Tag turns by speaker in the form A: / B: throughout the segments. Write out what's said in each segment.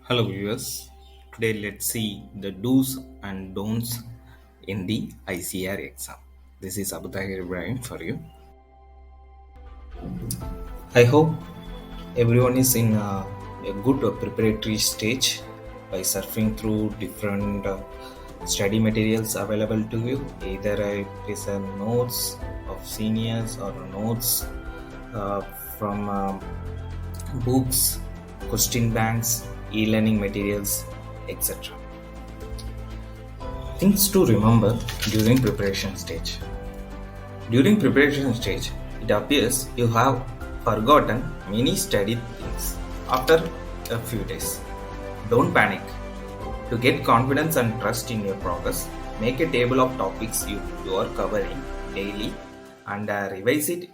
A: Hello viewers, today let's see the do's and don'ts in the ICR exam. This is Abutahir Ibrahim for you. I hope everyone is in a good preparatory stage by surfing through different study materials available to you. Either it is a notes of seniors or notes uh, from books, question banks, e-learning materials, etc. Things to remember during preparation stage. During preparation stage, it appears you have forgotten many studied things after a few days. Don't panic. To get confidence and trust in your progress, make a table of topics you are covering daily and revise it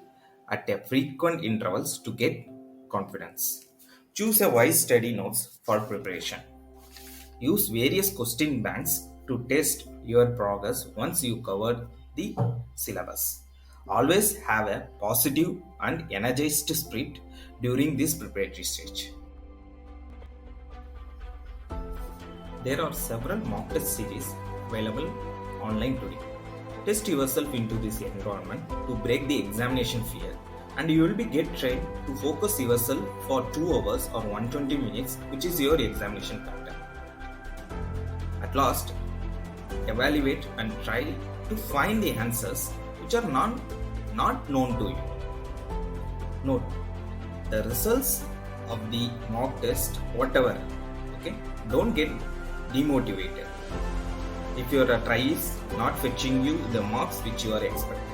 A: at a frequent intervals to get confidence. Choose a wise study notes for preparation. Use various question banks to test your progress once you cover the syllabus. Always have a positive and energized spirit during this preparatory stage. There are several mock test series available online today. Test yourself into this environment to break the examination fear, and you will be get trained to focus yourself for 2 hours or 120 minutes, which is your examination pattern. At last, evaluate and try to find the answers which are not known to you. Note the results of the mock test, whatever. Okay, don't get demotivated if your try is not fetching you the marks which you are expecting.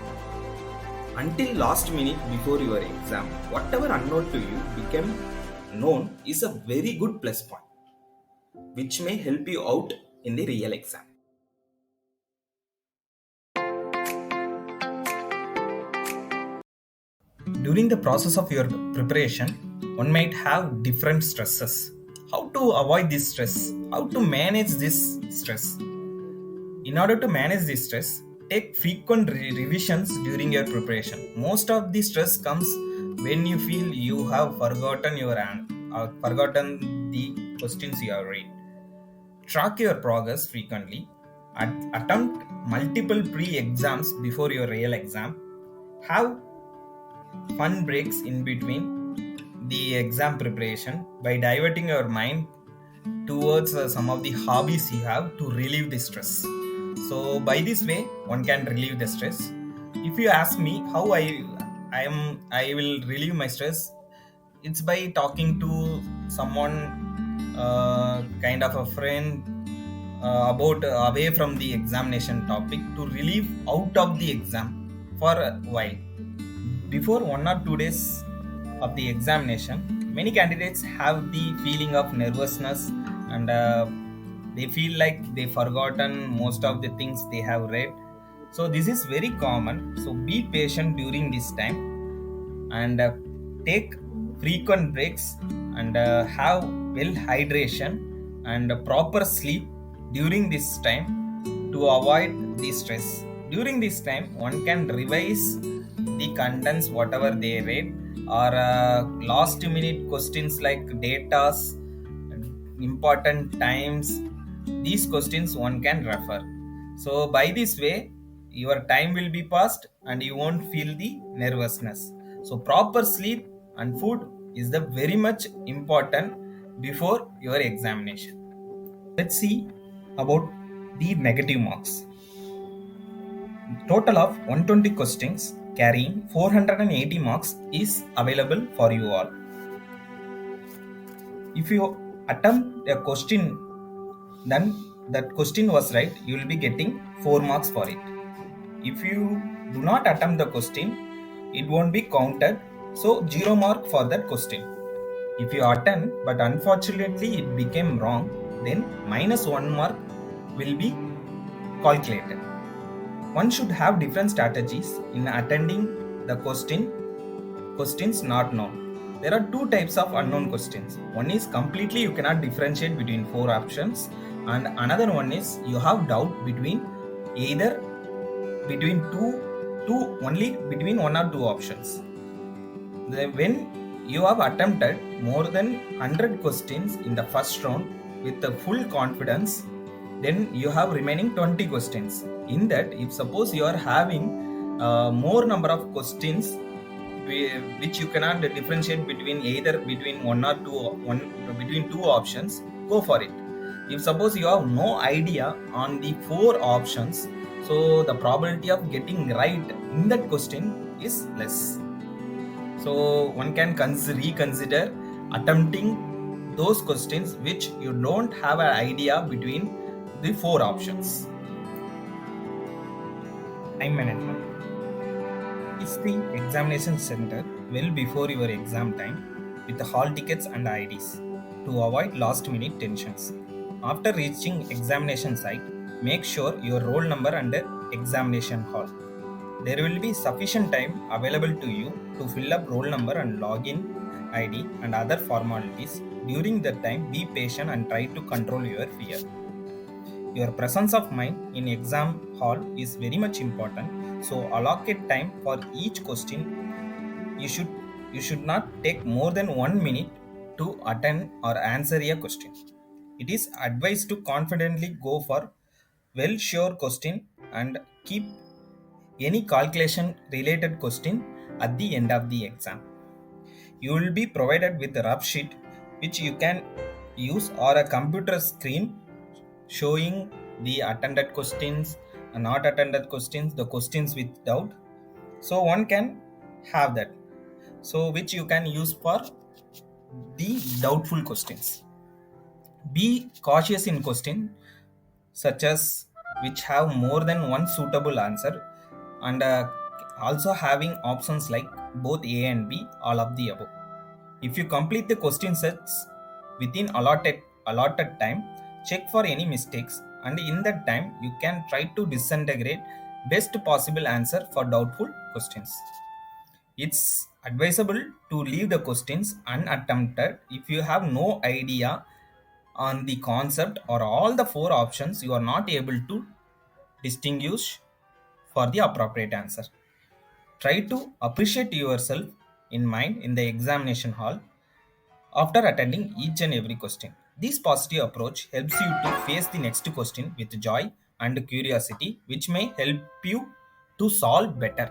A: Until last minute before your exam, whatever unknown to you become known is a very good plus point, which may help you out in the real exam. During the process of your preparation, one might have different stresses. How to avoid this stress? How to manage this stress? In order to manage this stress, take frequent revisions during your preparation. Most of the stress comes when you feel you have forgotten the questions you have read. Track your progress frequently. Attempt multiple pre-exams before your real exam. Have fun breaks in between the exam preparation by diverting your mind towards some of the hobbies you have to relieve the stress. So by this way, one can relieve the stress. If you ask me how I will relieve my stress, it's by talking to someone, kind of a friend, about away from the examination topic to relieve out of the exam for a while. Before 1 or 2 days of the examination, many candidates have the feeling of nervousness, and they feel like they forgotten most of the things they have read. So this is very common. So be patient during this time, and take frequent breaks, and have well hydration and proper sleep during this time to avoid the stress. During this time, one can revise the contents whatever they read, or last minute questions like datas, important times. These questions one can refer. So by this way, your time will be passed and you won't feel the nervousness. So proper sleep and food is the very much important before your examination. Let's see about the negative marks. Total of 120 questions carrying 480 marks is available for you all. If you attempt a question, then that question was right, you will be getting 4 marks for it. If you do not attempt the question, it won't be counted, so 0 mark for that question. If you attempt but unfortunately it became wrong, then -1 mark will be calculated. One should have different strategies in attending the questions not known. There are two types of unknown questions. One is completely you cannot differentiate between 4 options, and another one is you have doubt between either between two only between 1 or 2 options. When you have attempted more than 100 questions in the first round with the full confidence, then you have remaining 20 questions. In that, if suppose you are having more number of questions which you cannot differentiate between either between one or two one between two options, go for it. If suppose you have no idea on the four options, so the probability of getting right in that question is less. So one can reconsider attempting those questions which you don't have an idea between the four options. Time management. Reach the examination center well before your exam time with the hall tickets and IDs to avoid last minute tensions. After reaching examination site, make sure your roll number and examination hall. There will be sufficient time available to you to fill up roll number and login ID and other formalities. During that time, be patient and try to control your fear. Your presence of mind in exam hall is very much important. So allocate time for each question. You should not take more than 1 minute to attend or answer a question. It is advised to confidently go for well sure question and keep any calculation related question at the end of the exam. You will be provided with a rough sheet which you can use or a computer screen showing the attended questions and not attended questions, the questions with doubt. So one can have that. So which you can use for the doubtful questions. Be cautious in question such as which have more than one suitable answer and also having options like both A and B, all of the above. If you complete the question sets within allotted time, check for any mistakes and in that time you can try to disintegrate best possible answer for doubtful questions. It's advisable to leave the questions unattempted if you have no idea on the concept or all the four options you are not able to distinguish for the appropriate answer. Try to appreciate yourself in mind in the examination hall after attending each and every question. This positive approach helps you to face the next question with joy and curiosity, which may help you to solve better.